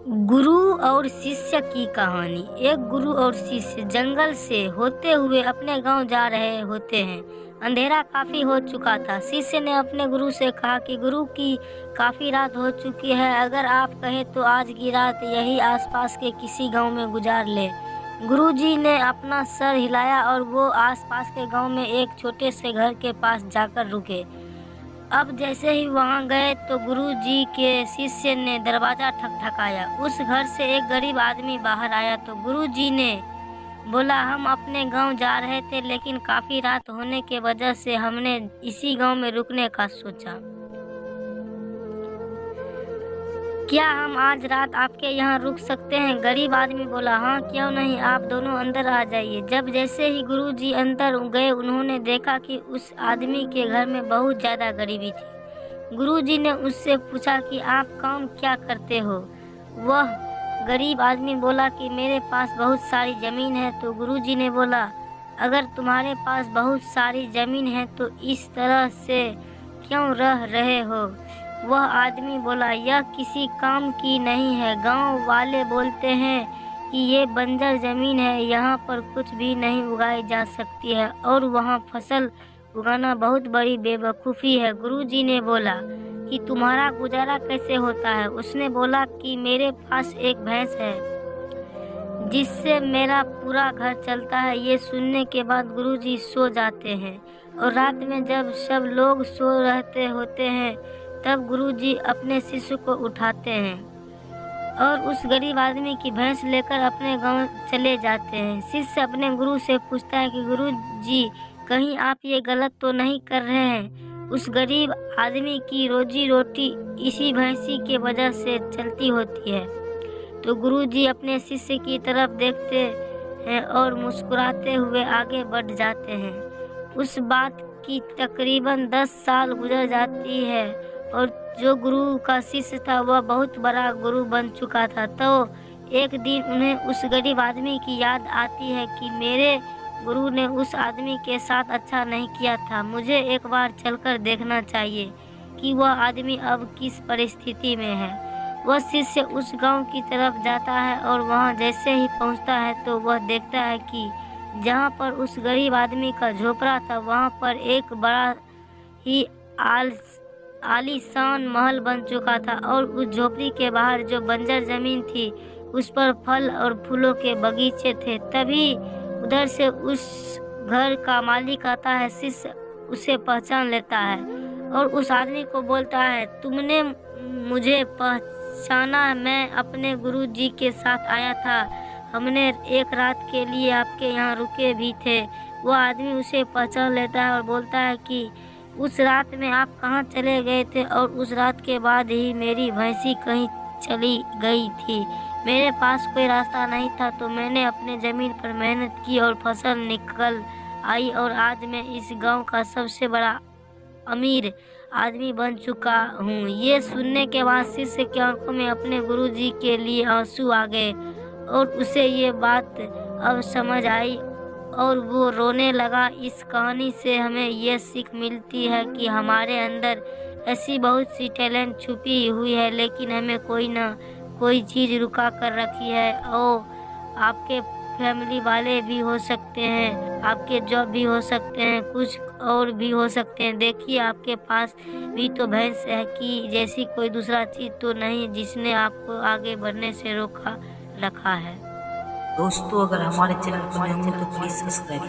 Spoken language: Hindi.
गुरु और शिष्य की कहानी। एक गुरु और शिष्य जंगल से होते हुए अपने गांव जा रहे होते हैं। अंधेरा काफी हो चुका था। शिष्य ने अपने गुरु से कहा कि गुरु की काफी रात हो चुकी है, अगर आप कहें तो आज की रात यही आसपास के किसी गांव में गुजार ले। गुरुजी ने अपना सर हिलाया और वो आसपास के गांव में एक छोटे से घर के पास जाकर रुके। अब जैसे ही वहां गए तो गुरुजी के शिष्य ने दरवाजा ठकठकाया। उस घर से एक गरीब आदमी बाहर आया तो गुरुजी ने बोला, हम अपने गांव जा रहे थे, लेकिन काफी रात होने के वजह से हमने इसी गांव में रुकने का सोचा। क्या हम आज रात आपके यहाँ रुक सकते हैं? गरीब आदमी बोला, हाँ क्यों नहीं, आप दोनों अंदर आ जाइए। जब जैसे ही गुरुजी अंदर गए उन्होंने देखा कि उस आदमी के घर में बहुत ज्यादा गरीबी थी। गुरुजी ने उससे पूछा कि आप काम क्या करते हो? वह गरीब आदमी बोला कि मेरे पास बहुत सारी जमीन है। तो गुरुजी ने बोला, अगर तुम्हारे पास बहुत सारी जमीन है तो इस तरह से क्यों रह रहे हो? वह आदमी बोला, यह किसी काम की नहीं है। गांव वाले बोलते हैं कि ये बंजर जमीन है, यहाँ पर कुछ भी नहीं उगाई जा सकती है और वहाँ फसल उगाना बहुत बड़ी बेवकूफ़ी है। गुरुजी ने बोला कि तुम्हारा गुजारा कैसे होता है? उसने बोला कि मेरे पास एक भैंस है जिससे मेरा पूरा घर चलता है। ये सुनने के बाद गुरुजी सो जाते हैं और रात में जब सब लोग सो रहते होते हैं तब गुरुजी अपने शिष्य को उठाते हैं और उस गरीब आदमी की भैंस लेकर अपने गांव चले जाते हैं। शिष्य अपने गुरु से पूछता है कि गुरुजी, कहीं आप ये गलत तो नहीं कर रहे हैं? उस गरीब आदमी की रोजी रोटी इसी भैंसी के वजह से चलती होती है। तो गुरुजी अपने शिष्य की तरफ देखते हैं और मुस्कुराते हुए आगे बढ़ जाते हैं। उस बात की तकरीबन 10 साल गुजर जाती है और जो गुरु का शिष्य था वह बहुत बड़ा गुरु बन चुका था। तो एक दिन उन्हें उस गरीब आदमी की याद आती है कि मेरे गुरु ने उस आदमी के साथ अच्छा नहीं किया था, मुझे एक बार चलकर देखना चाहिए कि वह आदमी अब किस परिस्थिति में है। वह शिष्य उस गांव की तरफ जाता है और वहां जैसे ही पहुंचता है तो वह देखता है कि जहां पर उस गरीब आदमी का झोपड़ा था वहां पर एक बड़ा ही आलीशान महल बन चुका था और उस झोपड़ी के बाहर जो बंजर जमीन थी उस पर फल और फूलों के बगीचे थे। तभी उधर से उस घर का मालिक आता है। शिष्य उसे पहचान लेता है और उस आदमी को बोलता है, तुमने मुझे पहचाना? मैं अपने गुरुजी के साथ आया था, हमने एक रात के लिए आपके यहाँ रुके भी थे। वह आदमी उसे पहचान लेता है और बोलता है कि उस रात में आप कहाँ चले गए थे? और उस रात के बाद ही मेरी भैंसी कहीं चली गई थी। मेरे पास कोई रास्ता नहीं था तो मैंने अपने ज़मीन पर मेहनत की और फसल निकल आई और आज मैं इस गांव का सबसे बड़ा अमीर आदमी बन चुका हूँ। ये सुनने के बाद शिष्य की आंखों में अपने गुरुजी के लिए आंसू आ गए और उसे ये बात अब समझ आई और वो रोने लगा। इस कहानी से हमें ये सीख मिलती है कि हमारे अंदर ऐसी बहुत सी टैलेंट छुपी हुई है, लेकिन हमें कोई ना कोई चीज़ रुका कर रखी है। और आपके फैमिली वाले भी हो सकते हैं, आपके जॉब भी हो सकते हैं, कुछ और भी हो सकते हैं। देखिए आपके पास भी तो भैंस है कि जैसी कोई दूसरा चीज़ तो नहीं जिसने आपको आगे बढ़ने से रोका रखा है। दोस्तों, अगर हमारे चैनल पर नए हो तो प्लीज सब्सक्राइब